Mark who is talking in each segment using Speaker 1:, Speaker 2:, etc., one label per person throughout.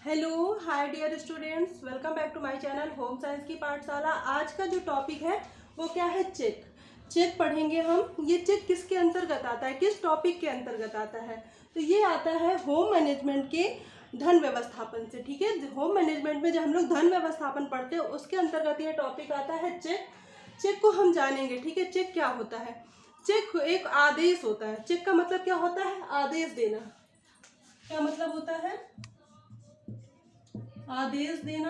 Speaker 1: Hello hi dear students, welcome back to my channel home science की पाठशाला। आज का जो टॉपिक है वो क्या है? चेक। चेक पढ़ेंगे हम। ये चेक किसके अंतर्गत आता है, किस टॉपिक के अंतर्गत आता है? तो ये आता है होम मैनेजमेंट के धन व्यवस्थापन से। ठीक है, होम मैनेजमेंट में जब हम लोग धन व्यवस्थापन पढ़ते हैं उसके अंतर्गत ये टॉपिक आता है चेक। चेक को हम जानेंगे। ठीक है, चेक क्या होता है? चेक एक आदेश होता है। चेक का मतलब क्या होता है? आदेश देना। क्या मतलब होता है? आदेश देना।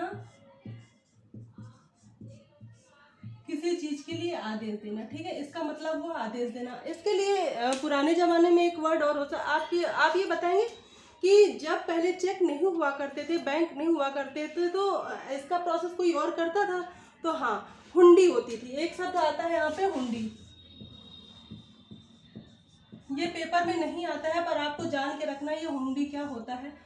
Speaker 1: किसी चीज के लिए आदेश देना। ठीक है, इसका मतलब वो आदेश देना। इसके लिए पुराने जमाने में एक वर्ड और होता है। आप ये बताएंगे कि जब पहले चेक नहीं हुआ करते थे, बैंक नहीं हुआ करते थे, तो इसका प्रोसेस कोई और करता था? तो हाँ, हुंडी होती थी। एक शब्द आता है यहाँ पे, हुंडी। ये पेपर में नहीं आता है पर आपको जान के रखना ये हुंडी क्या होता है।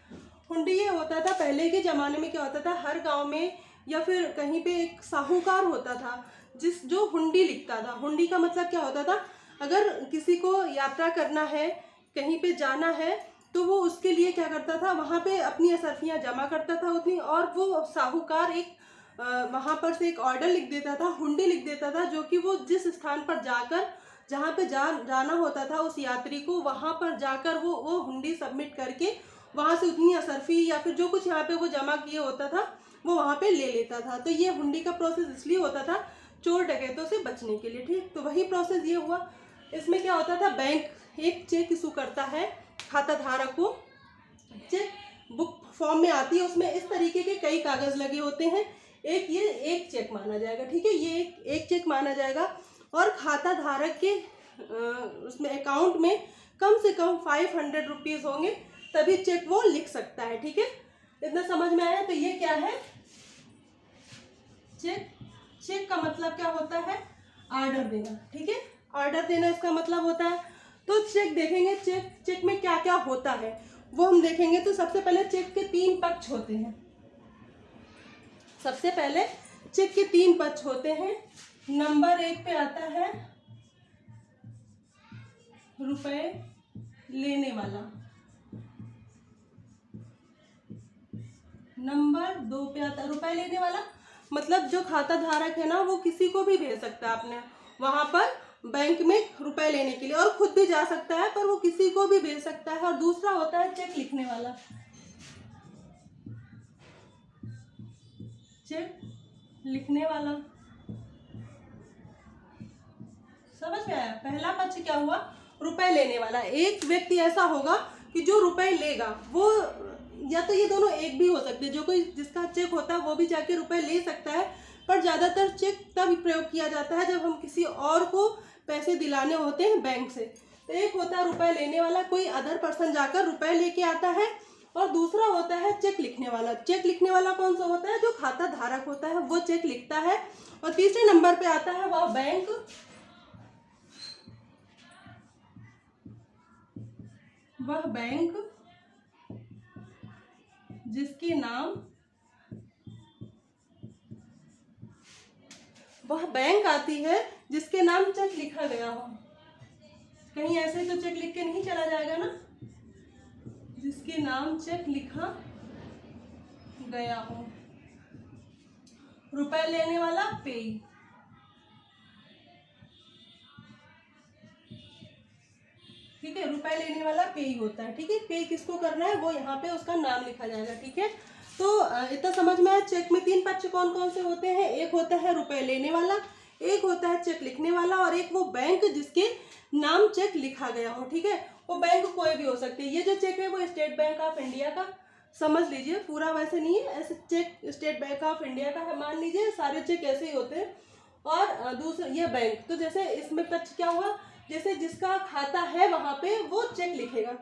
Speaker 1: हुंडी ये होता था पहले के ज़माने में। क्या होता था, हर गांव में या फिर कहीं पे एक साहूकार होता था जो हुंडी लिखता था। हुंडी का मतलब क्या होता था, अगर किसी को यात्रा करना है, कहीं पे जाना है, तो वो उसके लिए क्या करता था, वहाँ पे अपनी असरफियाँ जमा करता था उतनी, और वो साहूकार एक वहाँ पर से एक ऑर्डर लिख देता था, हुंडी लिख देता था, जो कि वो जिस स्थान पर जाकर जहाँ पे जाना होता था उस यात्री को, वहाँ पर जाकर वो हुंडी सबमिट करके वहाँ से उतनी असरफी या फिर जो कुछ यहाँ पे वो जमा किए होता था वो वहाँ पे ले लेता था। तो ये हुंडी का प्रोसेस इसलिए होता था चोर डकैतों से बचने के लिए। ठीक, तो वही प्रोसेस ये हुआ। इसमें क्या होता था, बैंक एक चेक इशू करता है खाता धारक को। चेक बुक फॉर्म में आती है, उसमें इस तरीके के कई कागज लगे होते हैं। ये एक चेक माना जाएगा। ठीक है, ये एक चेक माना जाएगा। और खाता धारक के उसमें अकाउंट में कम से कम 500 रुपीज़ होंगे, तभी चेक वो लिख सकता है। ठीक है, इतना समझ में आया? तो ये क्या है? चेक। चेक का मतलब क्या होता है? ऑर्डर देना। ठीक है, ऑर्डर देना इसका मतलब होता है। तो चेक देखेंगे, चेक में क्या क्या होता है वो हम देखेंगे। तो सबसे पहले चेक के 3 पक्ष होते हैं। सबसे पहले चेक के 3 पक्ष होते हैं। नंबर 1 पे आता है रुपए लेने वाला। नंबर 2 पे आता है रुपए लेने वाला, मतलब जो खाता धारक है ना, वो किसी को भी भेज सकता है अपने वहां पर बैंक में रुपए लेने के लिए, और खुद भी जा सकता है, पर वो किसी को भी भेज सकता है। और दूसरा होता है चेक लिखने वाला। चेक लिखने वाला, समझ में आया? पहला पक्ष क्या हुआ? रुपए लेने वाला। एक व्यक्ति ऐसा होगा कि जो रुपए लेगा, वो या तो ये दोनों एक भी हो सकते हैं। जो कोई जिसका चेक होता है वो भी जाके रुपए ले सकता है, पर ज्यादातर चेक तब प्रयोग किया जाता है जब हम किसी और को पैसे दिलाने होते हैं बैंक से। तो एक होता है रुपए लेने वाला, कोई अदर पर्सन जाकर रुपए लेके आता है। और दूसरा होता है चेक लिखने वाला। चेक लिखने वाला कौन सा होता है? जो खाता धारक होता है वो चेक लिखता है। और तीसरे नंबर पे आता है वह बैंक। वह बैंक जिसके नाम, वह बैंक आती है जिसके नाम चेक लिखा गया हो। कहीं ऐसे तो चेक लिख के नहीं चला जाएगा ना, जिसके नाम चेक लिखा गया हो। रुपए लेने वाला पेई। ठीक है, रुपए लेने वाला पेई होता है। ठीक है, पे किसको करना है वो यहाँ पे उसका नाम लिखा जाएगा। ठीक है, तो इतना समझ में आया। चेक में 3 पक्ष कौन कौन से होते हैं? एक होता है रुपए लेने वाला, एक होता है चेक लिखने वाला, और एक वो बैंक जिसके नाम चेक लिखा गया हो। ठीक है, वो बैंक कोई भी हो सकती है। ये जो चेक है वो स्टेट बैंक ऑफ इंडिया का, समझ लीजिए, पूरा वैसे नहीं है, ऐसे check State Bank of India का है, मान लीजिए, सारे चेक ऐसे ही होते हैं। और दूसरा ये बैंक, तो जैसे इसमें पक्ष क्या हुआ, जैसे जिसका खाता है वहां पे वो चेक लिखेगा।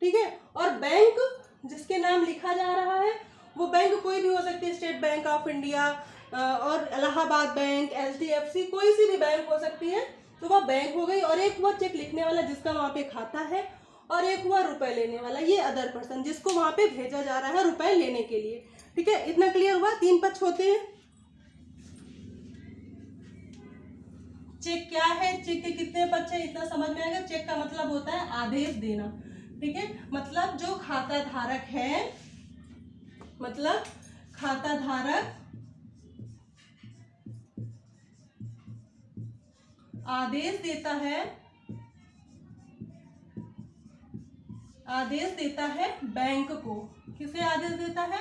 Speaker 1: ठीक है, और बैंक जिसके नाम लिखा जा रहा है वो बैंक कोई भी हो सकती है, स्टेट बैंक ऑफ इंडिया और इलाहाबाद बैंक, HDFC, कोई सी भी बैंक हो सकती है, तो वह बैंक हो गई। और एक हुआ चेक लिखने वाला जिसका वहां पे खाता है, और एक हुआ रुपए लेने वाला, ये अदर पर्सन जिसको वहां पे भेजा जा रहा है रुपए लेने के लिए। ठीक है, इतना क्लियर हुआ? 3 पक्ष होते हैं। चेक क्या है, चेक के कितने पक्ष है, इतना समझ में आएगा। चेक का मतलब होता है आदेश देना। ठीक है, मतलब जो खाता धारक है मतलब खाता धारक आदेश देता है बैंक को। किसे आदेश देता है?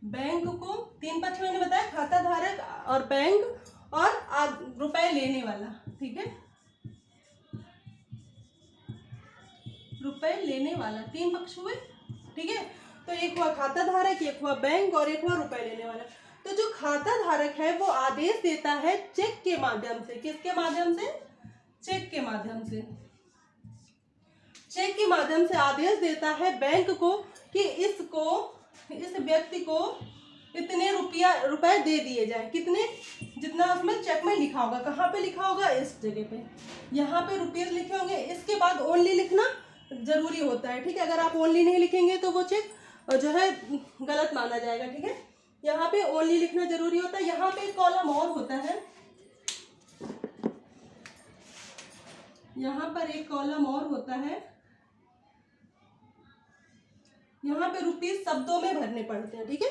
Speaker 1: बैंक को। तीन पक्ष मैंने बताया, खाता धारक और बैंक और रुपए लेने वाला। ठीक है, रुपए लेने वाला, तीन पक्ष हुए। ठीक है, तो एक हुआ खाता धारक, एक हुआ बैंक और एक हुआ रुपए लेने वाला। तो जो खाता धारक है वो आदेश देता है चेक के माध्यम से। किसके माध्यम से? चेक के माध्यम से। चेक के माध्यम से आदेश देता है बैंक को कि इस व्यक्ति को इतने रुपए दे दिए जाए। कितने? जितना उसमें चेक में लिखा होगा। कहाँ पे लिखा होगा? इस जगह पे। यहाँ पे रुपीज लिखे होंगे। इसके बाद ओनली लिखना जरूरी होता है। ठीक है, अगर आप ओनली नहीं लिखेंगे तो वो चेक जो है गलत माना जाएगा। ठीक है, यहाँ पे ओनली लिखना जरूरी होता है। यहाँ पे एक कॉलम और होता है, यहाँ पर एक कॉलम और होता है। यहाँ पे रुपीज शब्दों में भरने पड़ते हैं। ठीक है,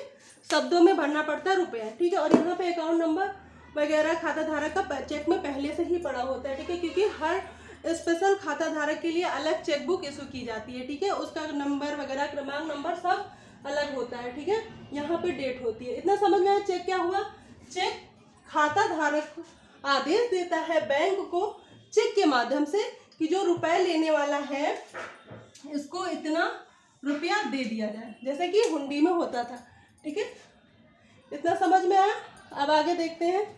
Speaker 1: शब्दों में भरना पड़ता है रुपया। ठीक है, और यहाँ पे अकाउंट नंबर वगैरह खाता धारक का चेक में पहले से ही पड़ा होता है। ठीक है, क्योंकि हर स्पेशल खाता धारक के लिए अलग चेक बुक इशू की जाती है। ठीक है, उसका नंबर वगैरह, क्रमांक नंबर सब अलग होता है। ठीक है, यहाँ पे डेट होती है। इतना समझ में आया? चेक क्या हुआ? चेक खाता धारक आदेश देता है बैंक को चेक के माध्यम से कि जो रुपए लेने वाला है इसको इतना रुपया दे दिया जाए, जैसे कि हुंडी में होता था। ठीक है, इतना समझ में आया? अब आगे देखते हैं।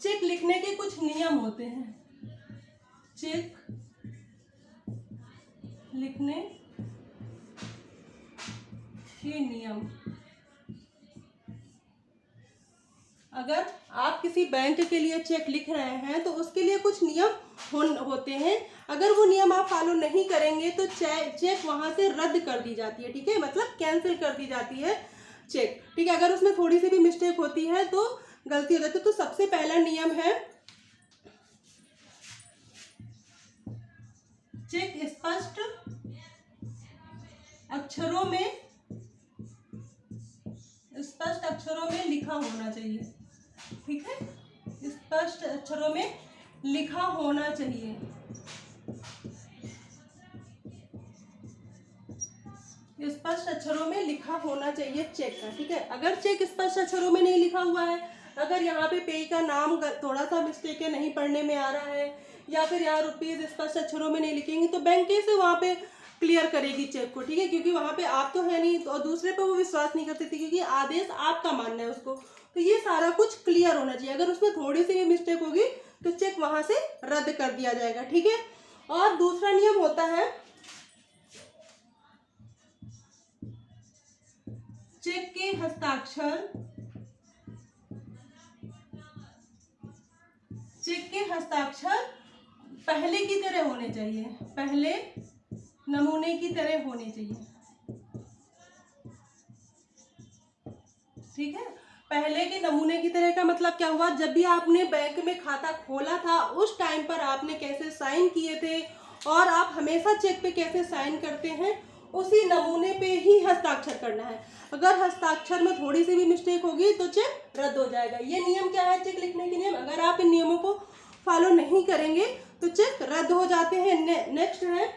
Speaker 1: चेक लिखने के कुछ नियम होते हैं। चेक लिखने के नियम। अगर आप किसी बैंक के लिए चेक लिख रहे हैं तो उसके लिए कुछ नियम होते हैं। अगर वो नियम आप फॉलो नहीं करेंगे तो चेक वहां से रद्द कर दी जाती है। ठीक है, मतलब कैंसिल कर दी जाती है चेक। ठीक है, अगर उसमें थोड़ी सी भी मिस्टेक होती है तो गलती हो जाती है। तो सबसे पहला नियम है चेक स्पष्ट अक्षरों में लिखा होना चाहिए। ठीक है, स्पष्ट अक्षरों में लिखा होना चाहिए। स्पष्ट अक्षरों में लिखा होना चाहिए चेक का। ठीक है, अगर चेक स्पष्ट अक्षरों में नहीं लिखा हुआ है, अगर यहाँ पे पेय का नाम थोड़ा सा मिस्टेक है, नहीं पढ़ने में आ रहा है, या फिर यहाँ रुपीज स्पष्ट अक्षरों में नहीं लिखेंगे तो बैंक कैसे वहाँ पे क्लियर करेगी चेक को? ठीक है, क्योंकि वहाँ पे आप तो है नहीं, और दूसरे पे वो विश्वास नहीं करते थे, क्योंकि आदेश आपका मानना है उसको। तो ये सारा कुछ क्लियर होना चाहिए। अगर उसमें थोड़ी सी भी मिस्टेक होगी तो चेक वहां से रद्द कर दिया जाएगा। ठीक है, और दूसरा नियम होता है चेक के हस्ताक्षर पहले की तरह होने चाहिए, पहले नमूने की तरह होने चाहिए। ठीक है, पहले के नमूने की तरह का मतलब क्या हुआ? जब भी आपने बैंक में खाता खोला था उस टाइम पर आपने कैसे साइन किए थे और आप हमेशा चेक पे कैसे साइन करते हैं, उसी नमूने पे ही हस्ताक्षर करना है। अगर हस्ताक्षर में थोड़ी सी भी मिस्टेक होगी तो चेक रद्द हो जाएगा। ये नियम क्या है? चेक लिखने के नियम। अगर आप इन नियमों को फॉलो नहीं करेंगे तो चेक रद्द हो जाते हैं। नेक्स्ट है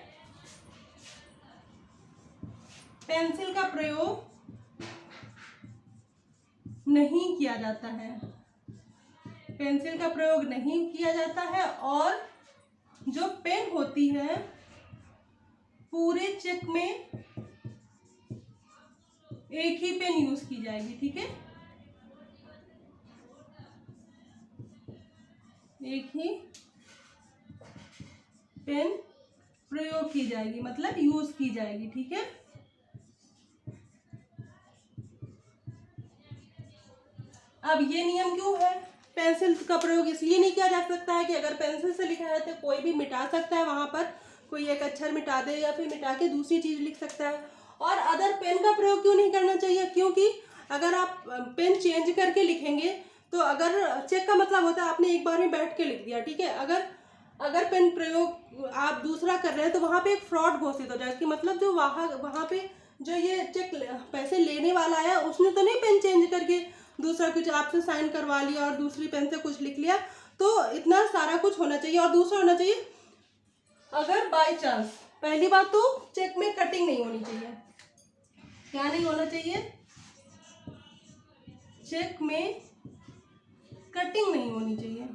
Speaker 1: पेंसिल का प्रयोग नहीं किया जाता है। पेंसिल का प्रयोग नहीं किया जाता है, और जो पेन होती है पूरे चेक में एक ही पेन यूज की जाएगी। ठीक है, एक ही पेन प्रयोग की जाएगी, मतलब यूज की जाएगी। ठीक है, अब ये नियम क्यों है? पेंसिल का प्रयोग इसलिए नहीं किया जा सकता है कि अगर पेंसिल से लिखा है तो कोई भी मिटा सकता है, वहां पर कोई एक अक्षर मिटा दे या फिर मिटा के दूसरी चीज लिख सकता है। और अदर पेन का प्रयोग क्यों नहीं करना चाहिए? क्योंकि अगर आप पेन चेंज करके लिखेंगे तो अगर चेक का मतलब होता है आपने एक बार में बैठ के लिख दिया। ठीक है, अगर अगर पेन प्रयोग आप दूसरा कर रहे हैं तो वहाँ पे एक फ्रॉड घोषित हो जाएगा कि मतलब जो वहाँ पे जो ये चेक पैसे लेने वाला है उसने तो नहीं पेन चेंज करके दूसरा कुछ आपसे साइन करवा लिया और दूसरी पेन से कुछ लिख लिया। तो इतना सारा कुछ होना चाहिए। और दूसरा होना चाहिए, अगर बाय चांस, पहली बात तो चेक में कटिंग नहीं होनी चाहिए। क्या नहीं होना चाहिए? चेक में कटिंग नहीं होनी चाहिए।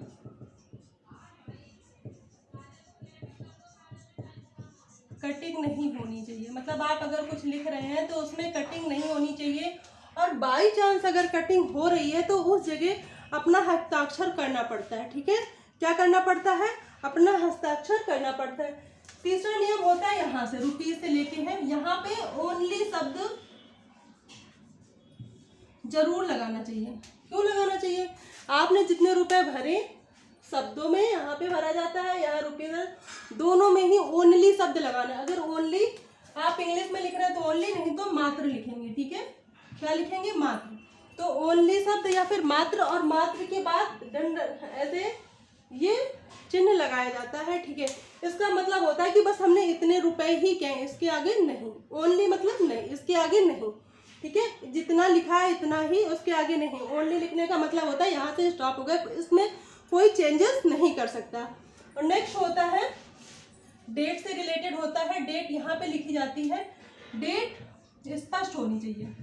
Speaker 1: कटिंग नहीं होनी चाहिए मतलब आप अगर कुछ लिख रहे हैं तो उसमें कटिंग नहीं होनी चाहिए। और बाई चांस अगर कटिंग हो रही है तो उस जगह अपना हस्ताक्षर करना पड़ता है। ठीक है, क्या करना पड़ता है? अपना हस्ताक्षर करना पड़ता है। तीसरा नियम होता है यहाँ से रुपीज से लेके है, यहाँ पे ओनली शब्द जरूर लगाना चाहिए। क्यों लगाना चाहिए? आपने जितने रुपए भरे शब्दों में यहाँ पे भरा जाता है, यहाँ रुपये, दोनों में ही ओनली शब्द लगाना है। अगर ओनली आप इंग्लिश में लिख रहे हैं तो ओनली, नहीं तो मात्र लिखेंगे। ठीक है, क्या लिखेंगे? मात्र। तो ओनली शब्द या फिर मात्र, और मात्र के बाद दंड ऐसे ये चिन्ह लगाया जाता है। ठीक है, इसका मतलब होता है कि बस हमने इतने रुपए ही क्या है, इसके आगे नहीं। ओनली मतलब नहीं, इसके आगे नहीं। ठीक है, जितना लिखा है इतना ही, उसके आगे नहीं। ओनली लिखने का मतलब होता है यहाँ से स्टॉप हो गया, इसमें कोई चेंजेस नहीं कर सकता। और नेक्स्ट होता है डेट से रिलेटेड होता है। डेट यहाँ पे लिखी जाती है। डेट स्पष्ट होनी चाहिए।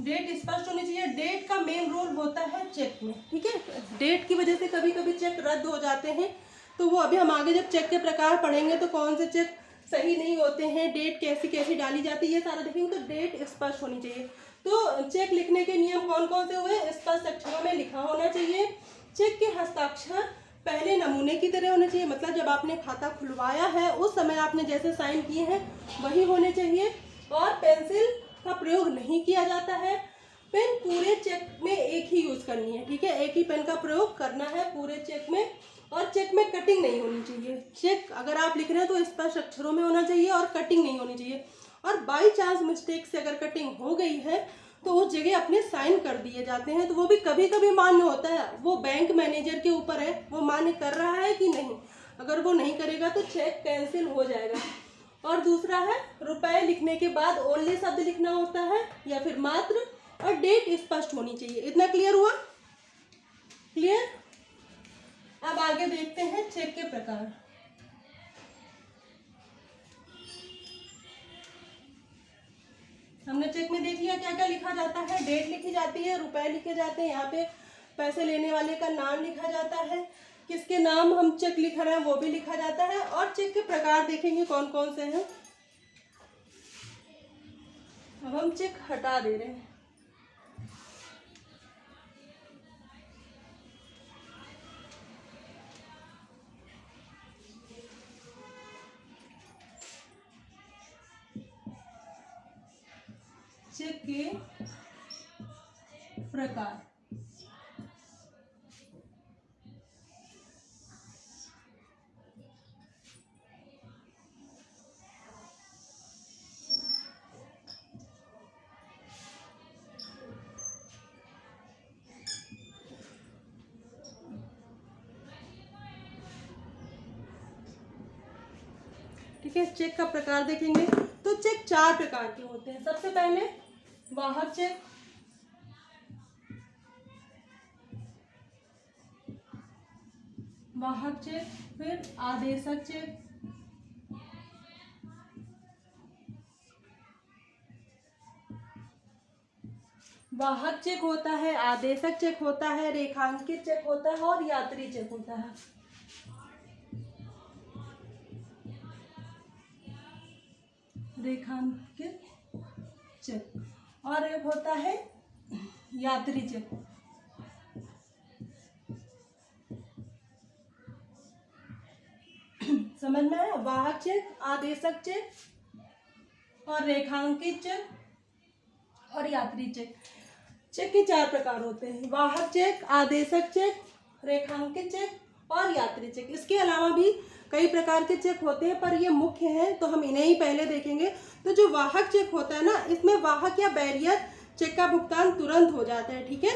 Speaker 1: डेट स्पष्ट होनी चाहिए। डेट का मेन रोल होता है चेक में। ठीक है, डेट की वजह से कभी कभी चेक रद्द हो जाते हैं, तो वो अभी हम आगे जब चेक के प्रकार पढ़ेंगे तो कौन से चेक सही नहीं होते हैं, डेट कैसी कैसी डाली जाती है, ये सारा देखेंगे। तो डेट स्पष्ट होनी चाहिए। तो चेक लिखने के नियम कौन कौन से हुए? स्पष्ट अक्षरों में लिखा होना चाहिए। चेक के हस्ताक्षर पहले नमूने की तरह होने चाहिए, मतलब जब आपने खाता खुलवाया है उस समय आपने जैसे साइन किए हैं वही होने चाहिए। और पेंसिल का प्रयोग नहीं किया जाता है। पेन पूरे चेक में एक ही यूज करनी है। ठीक है, एक ही पेन का प्रयोग करना है पूरे चेक में। और चेक में कटिंग नहीं होनी चाहिए। चेक अगर आप लिख रहे हैं तो स्पष्ट अक्षरों में होना चाहिए और कटिंग नहीं होनी चाहिए। और बाई चांस मिस्टेक से अगर कटिंग हो गई है तो उस जगह अपने साइन कर दिए जाते हैं। तो वो भी कभी कभी मान्य होता है, वो बैंक मैनेजर के ऊपर है, वो मान्य कर रहा है कि नहीं। अगर वो नहीं करेगा तो चेक कैंसिल हो जाएगा। और दूसरा है रुपए लिखने के बाद ओनली शब्द लिखना होता है या फिर मात्र, और डेट स्पष्ट होनी चाहिए। इतना क्लियर हुआ? क्लियर? अब आगे देखते हैं चेक के प्रकार। हमने चेक में देख लिया क्या क्या लिखा जाता है। डेट लिखी जाती है, रुपए लिखे जाते हैं, यहाँ पे पैसे लेने वाले का नाम लिखा जाता है, किसके नाम हम चेक लिख रहे हैं वो भी लिखा जाता है। और चेक के प्रकार देखेंगे कौन कौन से हैं। अब हम चेक हटा दे रहे हैं। चेक के प्रकार। ठीक है, चेक का प्रकार देखेंगे तो चेक 4 प्रकार के होते हैं। सबसे पहले वाहक चेक, वाहक चेक, फिर आदेशक चेक, वाहक चेक होता है, आदेशक चेक होता है, रेखांकित चेक होता है और यात्री चेक होता है। रेखांकित चेक और एक होता है यात्री चेक। समझ में आया? वाहक चेक, आदेशक चेक और रेखांकित चेक और यात्री चेक। चेक के 4 प्रकार होते हैं, वाहक चेक, आदेशक चेक, रेखांकित चेक और यात्री चेक। इसके अलावा भी कई प्रकार के चेक होते हैं पर ये मुख्य हैं तो हम इन्हें ही पहले देखेंगे। तो जो वाहक चेक होता है ना, इसमें वाहक या बैरियर चेक का भुगतान तुरंत हो जाता है। ठीक है,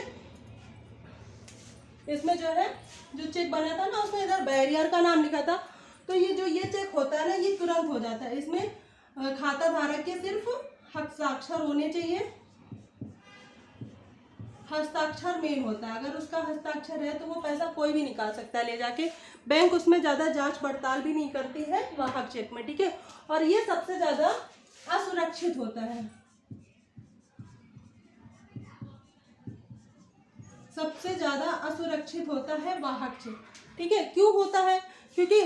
Speaker 1: इसमें जो है जो चेक बना था ना उसमें इधर बैरियर का नाम लिखा था, तो ये चेक होता है ना ये तुरंत हो जाता है। इसमें खाता धारक के सिर्फ हस्ताक्षर होने चाहिए, हस्ताक्षर मेन होता है। अगर उसका हस्ताक्षर है तो वो पैसा कोई भी निकाल सकता है ले जाके, बैंक उसमें ज़्यादा जांच पड़ताल भी नहीं करती है वाहक चेक में, ठीक है। और ये सबसे ज़्यादा असुरक्षित होता है, सबसे ज़्यादा असुरक्षित होता है वाहक चेक, ठीक है। क्यों होता है? क्योंकि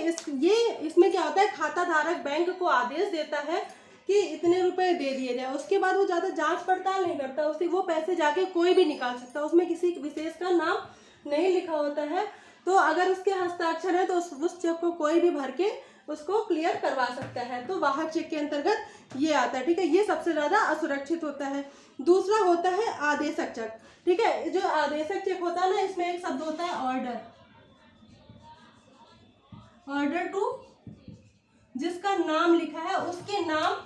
Speaker 1: इसमें क्या होता है, खाता धारक बैंक को आदेश देता है कि इतने रुपए दे दिए जाए, उसके बाद वो ज़्यादा जांच पड़ताल नहीं करता, उससे वो पैसे जाके कोई भी निकाल सकता है, उसमें किसी विशेष का नाम नहीं लिखा होता है। तो अगर उसके हस्ताक्षर है तो उस चेक को कोई भी भर के उसको क्लियर करवा सकता है, तो वाहक चेक के अंतर्गत ये आता है, ठीक है। ये सबसे ज़्यादा असुरक्षित होता है। दूसरा होता है आदेशक चेक, ठीक है। जो आदेशक चेक होता है ना, इसमें एक शब्द होता है ऑर्डर, ऑर्डर टू, जिसका नाम लिखा है उसके नाम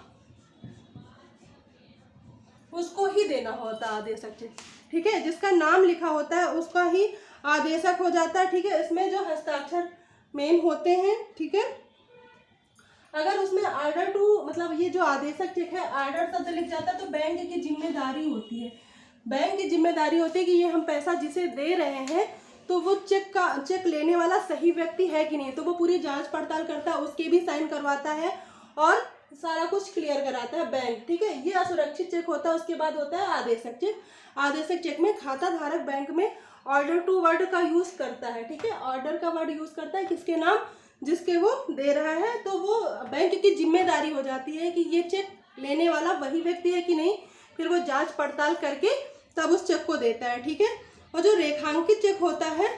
Speaker 1: उसको ही देना होता है आदेशक चेक, ठीक है। जिसका नाम लिखा होता है उसका ही आदेशक हो जाता है, ठीक है। इसमें जो हस्ताक्षर मेन होते हैं, ठीक है। अगर उसमें ऑर्डर टू मतलब ये जो आदेशक चेक है ऑर्डर शब्द लिख जाता है तो बैंक की जिम्मेदारी होती है, बैंक की जिम्मेदारी होती है कि ये हम पैसा जिसे दे रहे हैं तो वो चेक लेने वाला सही व्यक्ति है कि नहीं, तो वो पूरी जांच पड़ताल करता है, उसके भी साइन करवाता है और सारा कुछ क्लियर कराता है बैंक, ठीक है। ये असुरक्षित चेक होता है। उसके बाद होता है आदेशक चेक। आदेशक चेक में खाता धारक बैंक में ऑर्डर टू वर्ड का यूज करता है, ठीक है। ऑर्डर का वर्ड यूज करता है किसके नाम, जिसके वो दे रहा है, तो वो बैंक की जिम्मेदारी हो जाती है कि ये चेक लेने वाला वही व्यक्ति है कि नहीं, फिर वो जांच पड़ताल करके तब उस चेक को देता है, ठीक है। और जो रेखांकित चेक होता है,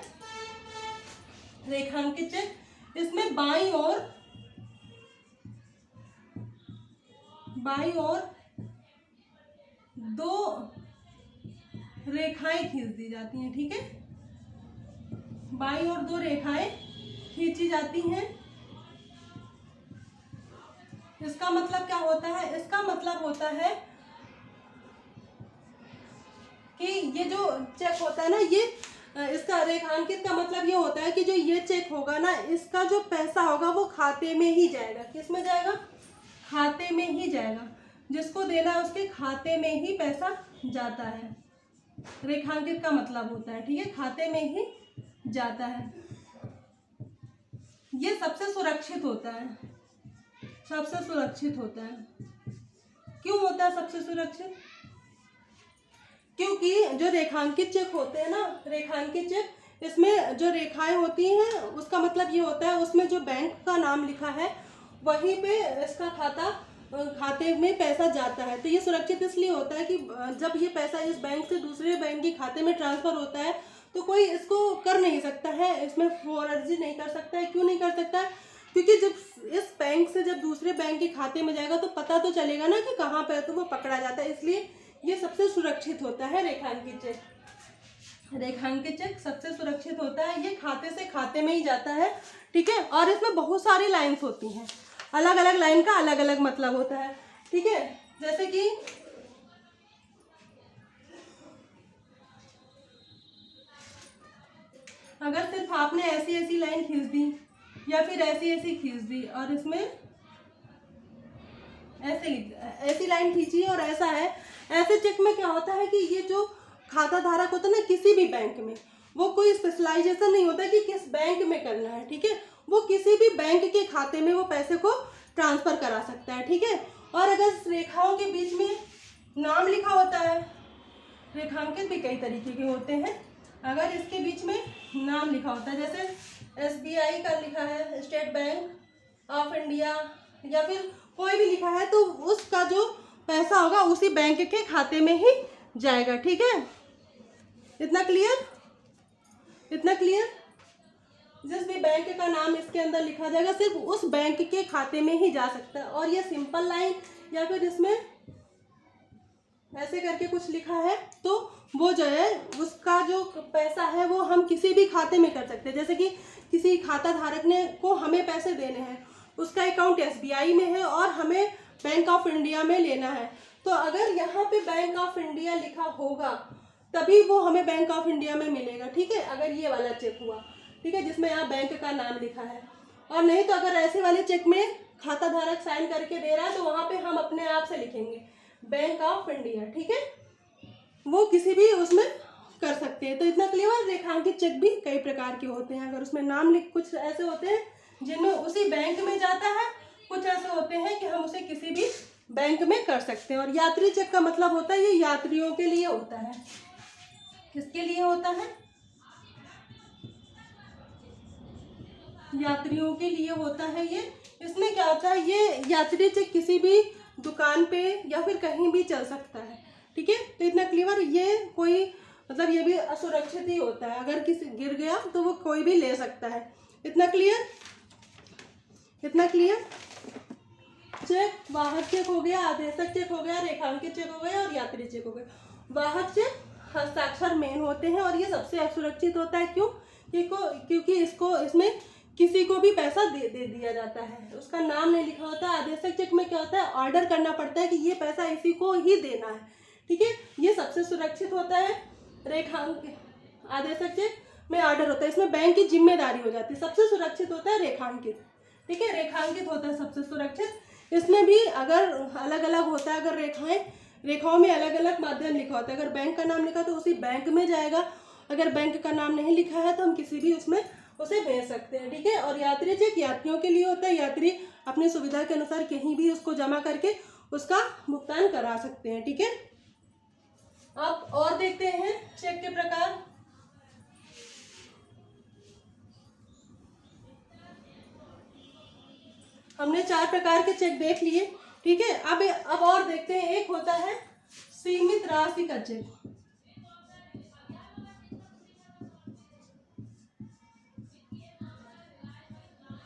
Speaker 1: रेखांकित चेक, इसमें बाईं ओर दो रेखाएं खींच दी जाती हैं, ठीक है। बाईं ओर दो रेखाएं खींची जाती हैं। इसका मतलब क्या होता है? इसका मतलब होता है कि ये जो चेक होता है ना, ये इसका रेखांकित का मतलब ये होता है कि जो ये चेक होगा ना, इसका जो पैसा होगा वो खाते में ही जाएगा। किस में जाएगा? खाते में ही जाएगा। जिसको देना है उसके खाते में ही पैसा जाता है, रेखांकित का मतलब होता है, ठीक है, खाते में ही जाता है। ये सबसे सुरक्षित होता है, सबसे सुरक्षित होता है। क्यों होता है सबसे सुरक्षित? क्योंकि जो रेखांकित चेक होते हैं ना, रेखांकित चेक, इसमें जो रेखाएं होती हैं उसका मतलब ये होता है उसमें जो बैंक का नाम लिखा है वहीं पे इसका खाते में पैसा जाता है। तो ये सुरक्षित इसलिए होता है कि जब ये पैसा इस बैंक से दूसरे बैंक के खाते में ट्रांसफर होता है तो कोई इसको कर नहीं सकता है, इसमें फर्जी नहीं कर सकता है। क्यों नहीं कर सकता है? क्योंकि जब इस बैंक से जब दूसरे बैंक के खाते में जाएगा तो पता तो चलेगा ना कि कहाँ पे, तो वो पकड़ा जाता है। इसलिए ये सबसे सुरक्षित होता है रेखांकित चेक। रेखांकित चेक सबसे सुरक्षित होता है, ये खाते से खाते में ही जाता है, ठीक है। और इसमें बहुत सारी लाइन्स होती हैं, अलग अलग लाइन का अलग अलग मतलब होता है, ठीक है। जैसे कि अगर सिर्फ आपने ऐसी ऐसी लाइन खींच दी या फिर ऐसी ऐसी खींच दी और इसमें ऐसी लाइन खींची और ऐसा है, ऐसे चेक में क्या होता है कि ये जो खाता धारक होता है ना किसी भी बैंक में, वो कोई स्पेशलाइजेशन नहीं होता कि किस बैंक में करना है, ठीक है। वो किसी भी बैंक के खाते में वो पैसे को ट्रांसफर करा सकता है, ठीक है। और अगर रेखाओं के बीच में नाम लिखा होता है, रेखांकित भी कई तरीके के होते हैं, अगर इसके बीच में नाम लिखा होता है, जैसे SBI का लिखा है, स्टेट बैंक ऑफ इंडिया, या फिर कोई भी लिखा है, तो उसका जो पैसा होगा उसी बैंक के खाते में ही जाएगा, ठीक है। इतना क्लियर? इतना क्लियर? जिस भी बैंक का नाम इसके अंदर लिखा जाएगा सिर्फ उस बैंक के खाते में ही जा सकता है। और ये सिंपल लाइन या फिर इसमें ऐसे करके कुछ लिखा है तो वो जो है उसका जो पैसा है वो हम किसी भी खाते में कर सकते हैं। जैसे कि किसी खाता धारक ने को हमें पैसे देने हैं, उसका अकाउंट SBI में है और हमें बैंक ऑफ इंडिया में लेना है, तो अगर यहाँ पे बैंक ऑफ इंडिया लिखा होगा तभी वो हमें बैंक ऑफ इंडिया में मिलेगा, ठीक है, अगर ये वाला चेक हुआ, ठीक है, जिसमें यहाँ बैंक का नाम लिखा है। और नहीं तो अगर ऐसे वाले चेक में खाता धारक साइन करके दे रहा है तो वहाँ पे हम अपने आप से लिखेंगे बैंक ऑफ इंडिया, ठीक है, वो किसी भी उसमें कर सकते हैं। तो इतना क्लियर। रेखांकित चेक भी कई प्रकार के होते हैं, अगर उसमें नाम लिख, कुछ ऐसे होते हैं जिनमें उसी बैंक में जाता है, कुछ ऐसे होते हैं कि हम उसे किसी भी बैंक में कर सकते हैं। और यात्री चेक का मतलब होता है ये यात्रियों के लिए होता है। किसके लिए होता है? यात्रियों के लिए होता है ये। इसमें क्या होता है, ये यात्री चेक किसी भी दुकान पे या फिर कहीं भी चल सकता है, ठीक है। तो इतना क्लियर। ये कोई मतलब ये भी असुरक्षित ही होता है, अगर किसी गिर गया तो वो कोई भी ले सकता है। इतना क्लियर, इतना क्लियर। चेक, वाहक चेक हो गया, आदेशक चेक हो गया, रेखांकित चेक हो गया और यात्री चेक हो गया। वाहक चेक हस्ताक्षर मेन होते हैं और ये सबसे असुरक्षित होता है। क्यों? क्योंकि इसमें किसी को भी पैसा दे दिया जाता है, उसका नाम नहीं लिखा होता। आदेशक चेक में क्या होता है, ऑर्डर करना पड़ता है कि ये पैसा इसी को ही देना है, ठीक है, ये सबसे सुरक्षित होता है। आदेशक चेक में ऑर्डर होता है, इसमें बैंक की जिम्मेदारी हो जाती है। सबसे सुरक्षित होता है रेखांकित, ठीक है, रेखांकित होता है सबसे सुरक्षित। इसमें भी अगर अलग अलग होता है, अगर रेखाओं में अलग अलग माध्यम लिखा होता है। अगर बैंक का नाम लिखा तो उसी बैंक में जाएगा, अगर बैंक का नाम नहीं लिखा है तो हम किसी भी उसमें उसे भेज सकते हैं, ठीक है। और यात्री चेक यात्रियों के लिए होता है, यात्री अपनी सुविधा के अनुसार कहीं भी उसको जमा करके उसका भुगतान करा सकते हैं, ठीक है। अब और देखते हैं चेक के प्रकार। हमने 4 प्रकार के चेक देख लिए, ठीक है। अब और देखते हैं, एक होता है सीमित राशि का चेक।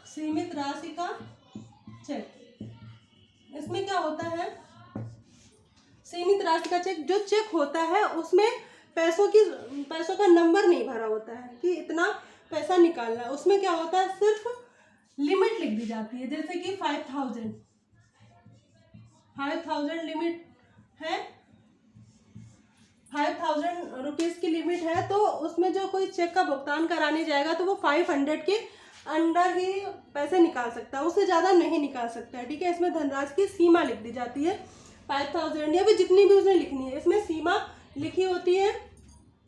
Speaker 1: सीमित राशि का चेक, इसमें क्या होता है, सीमित राशि का चेक, जो चेक होता है उसमें पैसों का नंबर नहीं भरा होता है कि इतना पैसा निकालना है। उसमें क्या होता है, सिर्फ लिमिट लिख दी जाती है, जैसे कि 5,000 लिमिट है, 5,000 रुपीज़ की लिमिट है। तो उसमें जो कोई चेक का भुगतान कराने जाएगा तो वो 500 के अंडर ही पैसे निकाल सकता है, उससे ज़्यादा नहीं निकाल सकता है, ठीक है। इसमें धनराशि की सीमा लिख दी जाती है 5,000 या फिर जितनी भी उसने लिखनी है, इसमें सीमा लिखी होती है।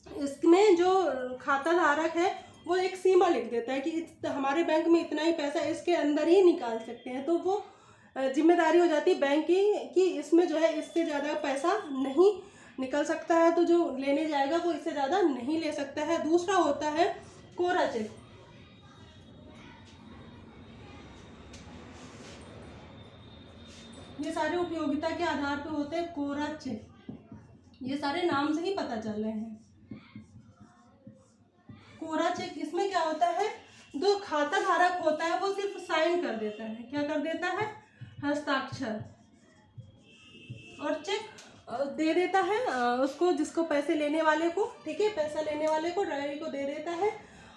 Speaker 1: इसमें जो खाता धारक है वो एक सीमा लिख देता है कि हमारे बैंक में इतना ही पैसा, इसके अंदर ही निकाल सकते हैं। तो वो जिम्मेदारी हो जाती है बैंक की कि इसमें जो है इससे ज़्यादा पैसा नहीं निकल सकता है, तो जो लेने जाएगा वो इससे ज़्यादा नहीं ले सकता है। दूसरा होता है कोरा चेक। ये सारे उपयोगिता के आधार पर होते हैं कोरा चेक, ये सारे नाम से ही पता चल रहे हैं। कोरा चेक, इसमें क्या होता है, जो खाता धारक होता है वो सिर्फ साइन कर देता है, क्या कर देता है, हस्ताक्षर, और चेक दे देता है उसको, जिसको पैसे लेने वाले को, ठीक है, पैसा लेने वाले को, ड्राइवरी को दे देता है।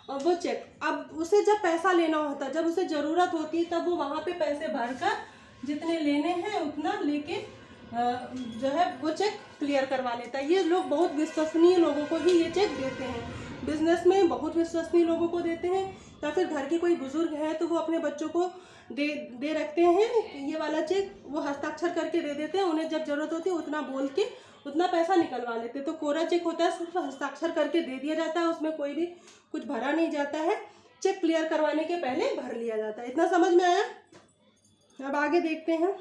Speaker 1: और वो चेक अब उसे जब पैसा लेना होता है, जब उसे ज़रूरत होती है, तब वो वहाँ पे पैसे भरकर जितने लेने हैं उतना लेके जो है वो चेक क्लियर करवा लेता है। ये लोग बहुत विश्वसनीय लोगों को ही ये चेक देते हैं, बिजनेस में बहुत विश्वसनीय लोगों को देते हैं, या फिर घर के कोई बुजुर्ग है तो वो अपने बच्चों को दे रखते हैं ये वाला चेक, वो हस्ताक्षर करके दे देते हैं, उन्हें जब जरूरत होती है उतना बोल के उतना पैसा निकलवा लेते हैं। तो कोरा चेक होता है, सिर्फ हस्ताक्षर करके दे दिया जाता है, उसमें कोई भी कुछ भरा नहीं जाता है, चेक क्लियर करवाने के पहले भर लिया जाता है। इतना समझ में आया? अब आगे देखते हैं।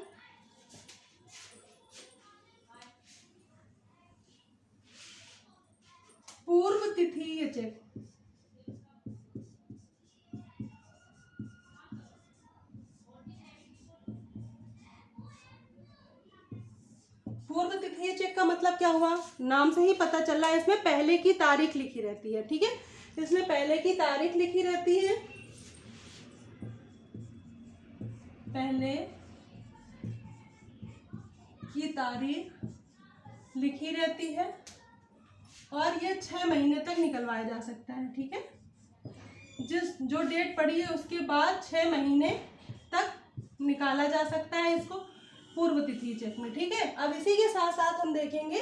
Speaker 1: पूर्व तिथि चेक। पूर्व तिथि चेक का मतलब क्या हुआ, नाम से ही पता चल रहा है, इसमें पहले की तारीख लिखी रहती है, ठीक है, इसमें पहले की तारीख लिखी रहती है, पहले की तारीख लिखी रहती है, और ये 6 महीने तक निकलवाया जा सकता है, ठीक है, जो डेट पड़ी है उसके बाद 6 महीने तक निकाला जा सकता है इसको पूर्व तिथि चेक में, ठीक है। अब इसी के साथ साथ हम देखेंगे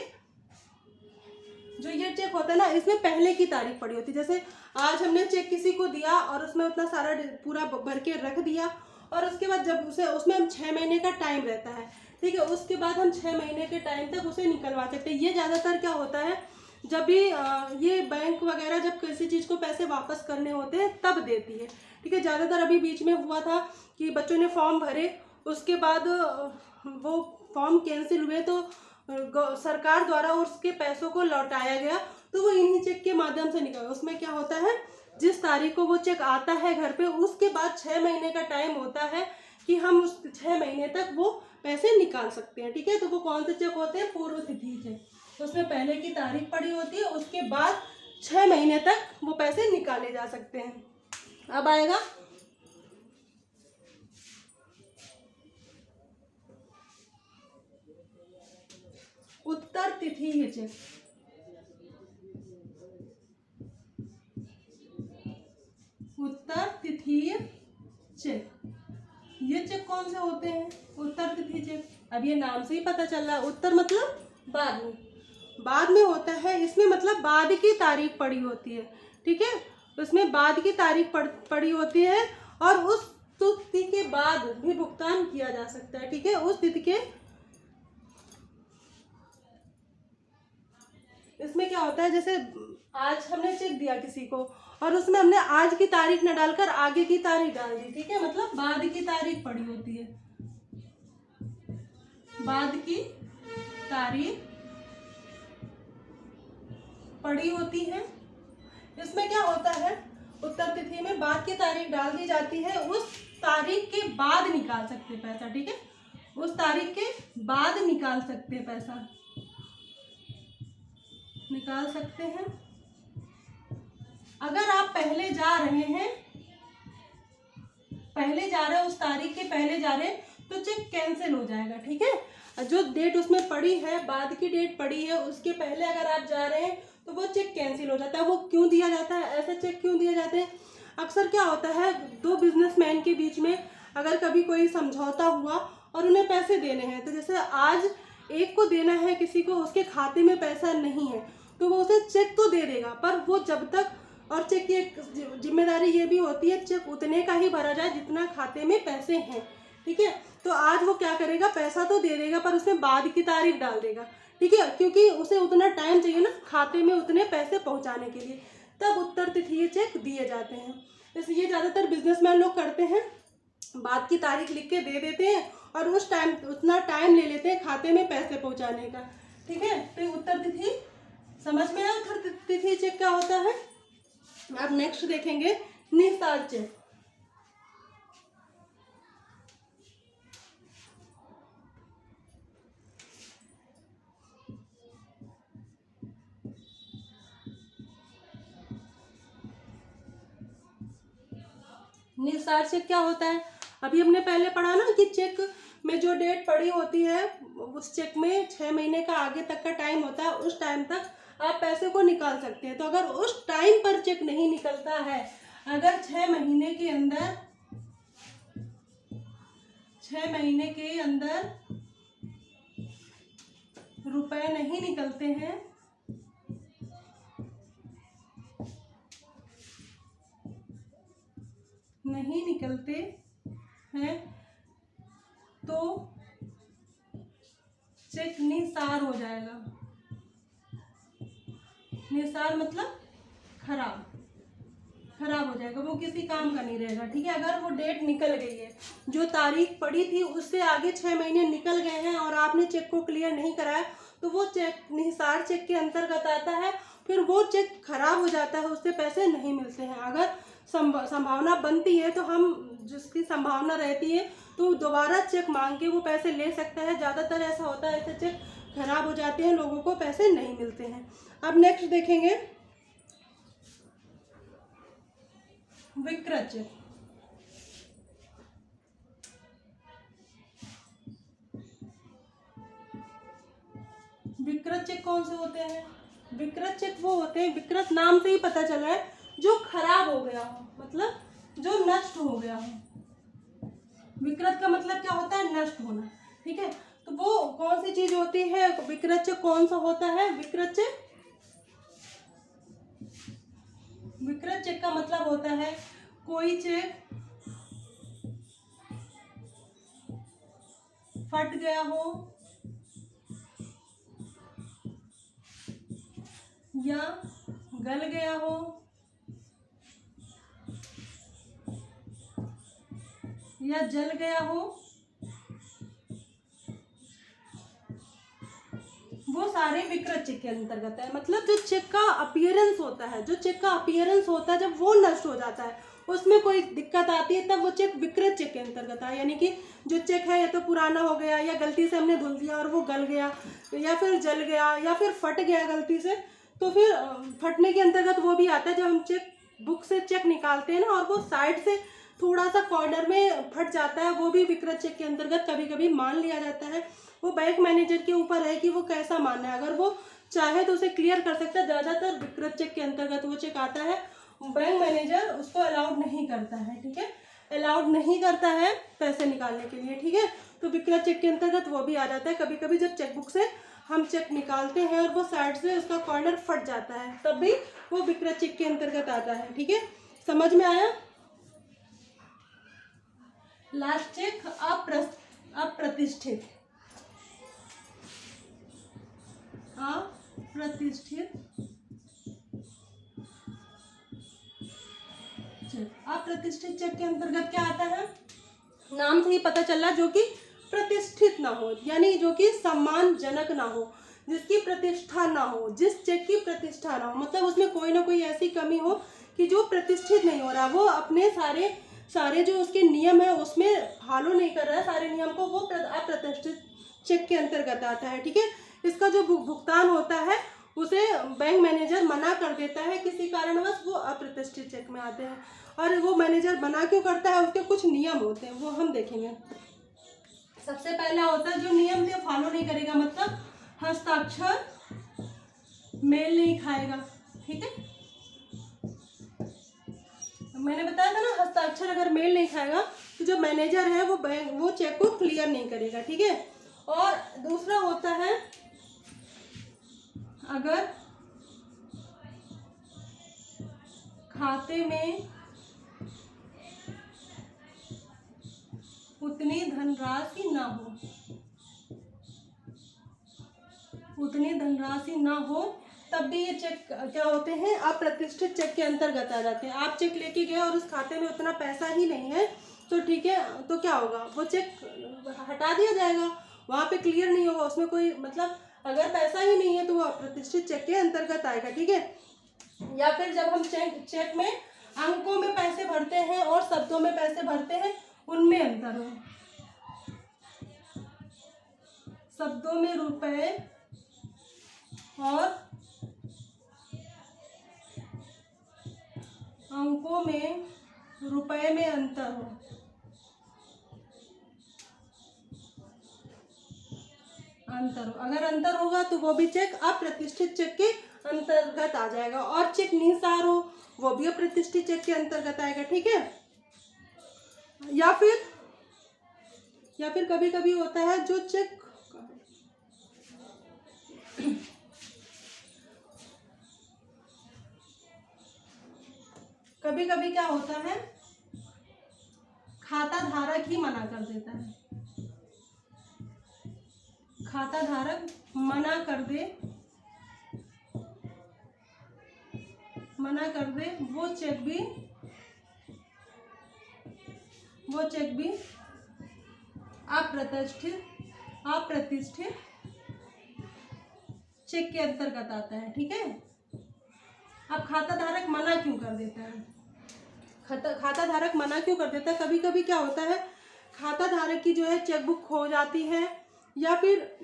Speaker 1: जो ये चेक होता है ना, इसमें पहले की तारीख पड़ी होती है। जैसे आज हमने चेक किसी को दिया और उसमें उतना सारा पूरा भर के रख दिया, और उसके बाद जब उसमें हम 6 महीने का टाइम रहता है, ठीक है, उसके बाद हम 6 महीने के टाइम तक उसे निकलवा सकते हैं। ये ज़्यादातर क्या होता है, जब भी ये बैंक वगैरह जब किसी चीज़ को पैसे वापस करने होते हैं तब देती है, ठीक है। ज़्यादातर अभी बीच में हुआ था कि बच्चों ने फॉर्म भरे, उसके बाद वो फॉर्म कैंसिल हुए, तो सरकार द्वारा उसके पैसों को लौटाया गया, तो वो इन्हीं चेक के माध्यम से निकला। उसमें क्या होता है, जिस तारीख को वो चेक आता है घर पे, उसके बाद 6 महीने का टाइम होता है कि हम उस 6 महीने तक वो पैसे निकाल सकते हैं, ठीक है। तो वो कौन से चेक होते हैं, पूर्व तिथि चेक। तो उसमें पहले की तारीख पड़ी होती है, उसके बाद 6 महीने तक वो पैसे निकाले जा सकते हैं। अब आएगा उत्तर तिथि चेक। उत्तर तिथि चेक, ये चेक कौन से होते हैं, उत्तर तिथि चेक। अब ये नाम से ही पता चल रहा है, उत्तर मतलब बाद में, बाद में होता है। इसमें मतलब बाद की तारीख पड़ी होती है, ठीक है। उसमें बाद की तारीख पड़ी होती है, और उस तिथि के बाद भी भुगतान किया जा सकता है, ठीक है। उस तिथि के, इसमें क्या होता है, जैसे आज हमने चेक दिया किसी को, और उसमें हमने आज की तारीख न डालकर आगे की तारीख डाल दी, ठीक है, मतलब बाद की तारीख पड़ी होती है, बाद की तारीख पड़ी होती है। इसमें क्या होता है, उत्तर तिथि में बाद की तारीख डाल दी जाती है, उस तारीख के बाद निकाल सकते पैसा, ठीक है, उस तारीख के बाद निकाल सकते पैसा, निकाल सकते हैं। अगर आप पहले जा रहे हैं, उस तारीख के पहले जा रहे हैं, तो चेक कैंसिल हो जाएगा, ठीक है। जो डेट उसमें पड़ी है, बाद की डेट पड़ी है, उसके पहले अगर आप जा रहे हैं तो वो चेक कैंसिल हो जाता है। वो क्यों दिया जाता है, ऐसे चेक क्यों दिए जाते हैं? अक्सर क्या होता है, दो बिजनेसमैन के बीच में अगर कभी कोई समझौता हुआ और उन्हें पैसे देने हैं, तो जैसे आज एक को देना है किसी को, उसके खाते में पैसा नहीं है, तो वो उसे चेक तो दे देगा, पर वो जब तक, और चेक की एक जिम्मेदारी ये भी होती है, चेक उतने का ही भरा जाए जितना खाते में पैसे हैं, ठीक है। तो आज वो क्या करेगा, पैसा तो दे देगा पर उसमें बाद की तारीख डाल देगा, ठीक है, क्योंकि उसे उतना टाइम चाहिए ना खाते में उतने पैसे पहुंचाने के लिए, तब उत्तर तिथि चेक दिए जाते हैं। इसलिए ज़्यादातर बिजनेसमैन लोग करते हैं, बाद की तारीख लिख के दे देते हैं और उतना टाइम ले लेते हैं खाते में पैसे पहुंचाने का, ठीक है। तो उत्तर तिथि समझ में आया, उत्तर तिथि चेक क्या होता है। अब नेक्स्ट देखेंगे निस्तार चेक। निस्तार चेक क्या होता है, अभी हमने पहले पढ़ा ना कि चेक में जो डेट पड़ी होती है, उस चेक में 6 महीने का आगे तक का टाइम होता है, उस टाइम तक आप पैसे को निकाल सकते हैं। तो अगर उस टाइम पर चेक नहीं निकलता है, अगर 6 महीने के अंदर, 6 महीने के अंदर रुपए नहीं निकलते हैं, नहीं निकलते हैं, तो चेक निस्तार हो जाएगा। निस्तार मतलब खराब हो जाएगा, वो किसी काम का नहीं रहेगा, ठीक है। अगर वो डेट निकल गई है, जो तारीख पड़ी थी उससे आगे 6 महीने निकल गए हैं और आपने चेक को क्लियर नहीं कराया, तो वो चेक निस्तार चेक के अंतर्गत आता है, फिर वो चेक खराब हो जाता है, उससे पैसे नहीं मिलते हैं। अगर संभावना बनती है, तो हम जिसकी संभावना रहती है तो दोबारा चेक मांग के वो पैसे ले सकता है। ज़्यादातर ऐसा होता है, ऐसे चेक खराब हो जाते हैं, लोगों को पैसे नहीं मिलते हैं। अब नेक्स्ट देखेंगे विक्रय चेक। विक्रय चेक कौन से होते हैं? विक्रय चेक वो होते हैं, विक्रय नाम से ही पता चला है, जो खराब हो गया हो, मतलब जो नष्ट हो गया हो। विक्रय का मतलब क्या होता है, नष्ट होना, ठीक है। तो वो कौन सी चीज होती है, विक्रय चेक कौन सा होता है? विक्रय चेक विकृत चेक का मतलब होता है कोई चेक फट गया हो या गल गया हो या जल गया हो, वो सारे विकृत चेक के अंतर्गत है। मतलब जो चेक का अपीयरेंस होता है, जो चेक का अपीयरेंस होता है, जब वो नष्ट हो जाता है, उसमें कोई दिक्कत आती है, तब वो चेक विकृत चेक के अंतर्गत है। यानी कि जो चेक है या तो पुराना हो गया या गलती से हमने धुल दिया और वो गल गया या फिर जल गया या फिर फट गया गलती से, तो फिर फटने के अंतर्गत वो भी आता है। जब हम चेक बुक से चेक निकालते हैं ना और वो साइड से थोड़ा सा कॉर्नर में फट जाता है, वो भी विकृत चेक के अंतर्गत कभी कभी मान लिया जाता है। वो बैंक मैनेजर के ऊपर है कि वो कैसा मानना है। अगर वो चाहे तो उसे क्लियर कर सकता है। ज़्यादातर विकृत चेक के अंतर्गत वो चेक आता है, बैंक मैनेजर उसको अलाउड नहीं करता है। ठीक है, अलाउड नहीं करता है पैसे निकालने के लिए। ठीक है, तो विकृत चेक के अंतर्गत वो भी आ जाता है। कभी कभी जब चेकबुक से हम चेक निकालते हैं और वो साइड से उसका कॉर्नर फट जाता है, तब भी वो विकृत चेक के अंतर्गत आता है। ठीक है, समझ में आया। लास्ट चेक अप्रतिष्ठित। अप्रतिष्ठित चेक। अप्रतिष्ठित चेक के अंतर्गत क्या आता है, नाम से ही पता चल रहा, जो कि प्रतिष्ठित ना हो, यानी जो कि सम्मानजनक ना हो, जिसकी प्रतिष्ठा ना हो, जिस चेक की प्रतिष्ठा ना हो। मतलब उसमें कोई ना कोई ऐसी कमी हो कि जो प्रतिष्ठित नहीं हो रहा, वो अपने सारे जो उसके नियम है उसमें फॉलो नहीं कर रहा है सारे नियम को, वो अप्रतिष्ठित चेक के अंतर्गत आता है। ठीक है, इसका जो भुगतान होता है उसे बैंक मैनेजर मना कर देता है किसी कारणवश, वो अप्रतिष्ठित चेक में आते हैं। और वो मैनेजर मना क्यों करता है, उसके कुछ नियम होते हैं, वो हम देखेंगे। सबसे पहला होता है जो नियम से फॉलो नहीं करेगा, मतलब हस्ताक्षर मेल नहीं खाएगा। ठीक है, मैंने बताया था ना, हस्ताक्षर अगर मेल नहीं खाएगा तो जो मैनेजर है वो चेक को क्लियर नहीं करेगा। ठीक है, और दूसरा होता है अगर खाते में उतनी धनराशि ना हो, तब भी ये चेक क्या होते हैं, अप्रतिष्ठित चेक के अंतर्गत आ जाते हैं। आप चेक लेके गए और उस खाते में उतना पैसा ही नहीं है, तो ठीक है, तो क्या होगा, वो चेक हटा दिया जाएगा, वहाँ पे क्लियर नहीं होगा, उसमें कोई मतलब अगर पैसा ही नहीं है तो वो अप्रतिष्ठित चेक के अंतर्गत आएगा। ठीक है, या फिर जब हम चेक में अंकों में पैसे भरते हैं और शब्दों में पैसे भरते हैं, उनमें अंतर हो। शब्दों में रुपए और अंकों में रुपए में अंतर हो। अगर अंतर होगा तो वो भी चेक अप्रतिष्ठित चेक के अंतर्गत आ जाएगा। और चेक निसार हो, वो भी अप्रतिष्ठित चेक के अंतर्गत आएगा। ठीक है, या फिर कभी कभी होता है जो चेक कभी कभी क्या होता है, खाता धारक ही मना कर देता है। खाता धारक मना कर दे, वो चेक भी अप्रतिष्ठित चेक के अंतर्गत आता है। ठीक है, अब खाता धारक मना क्यों कर देता है, खाता धारक मना क्यों कर देता है, कभी कभी क्या होता है, खाता धारक की जो है चेकबुक खो जाती है, या फिर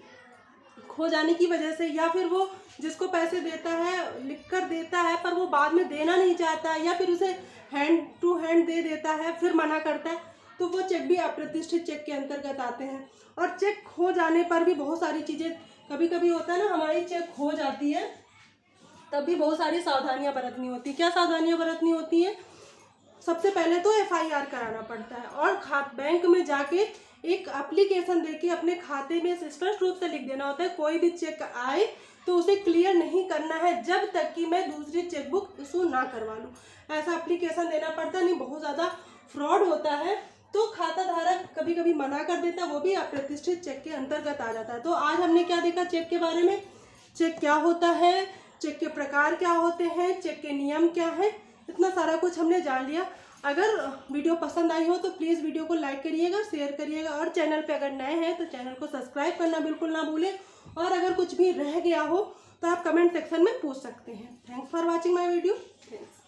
Speaker 1: खो जाने की वजह से, या फिर वो जिसको पैसे देता है लिख कर देता है पर वो बाद में देना नहीं चाहता है, या फिर उसे हैंड टू हैंड दे देता है फिर मना करता है, तो वो चेक भी अप्रतिष्ठित चेक के अंतर्गत आते हैं। और चेक खो जाने पर भी बहुत सारी चीज़ें, कभी कभी होता है ना, हमारी चेक खो जाती है तब भी बहुत सारी सावधानियां बरतनी होती है। क्या सावधानियां बरतनी होती हैं, सबसे पहले तो FIR कराना पड़ता है और बैंक में जाके एक एप्लीकेशन देके अपने खाते में स्पष्ट रूप से लिख देना होता है, कोई भी चेक आए तो उसे क्लियर नहीं करना है जब तक कि मैं दूसरी चेकबुक इशू ना करवा लूँ। ऐसा एप्लीकेशन देना पड़ता नहीं, बहुत ज़्यादा फ्रॉड होता है, तो खाता धारक कभी कभी मना कर देता है, वो भी अप्रतिष्ठित चेक के अंतर्गत आ जाता है। तो आज हमने क्या देखा चेक के बारे में, चेक क्या होता है, चेक के प्रकार क्या होते हैं, चेक के नियम क्या है, इतना सारा कुछ हमने जान लिया। अगर वीडियो पसंद आई हो तो प्लीज़ वीडियो को लाइक करिएगा, शेयर करिएगा, और चैनल पे अगर नए हैं तो चैनल को सब्सक्राइब करना बिल्कुल ना भूलें। और अगर कुछ भी रह गया हो तो आप कमेंट सेक्शन में पूछ सकते हैं। Thanks for watching my video. Thanks.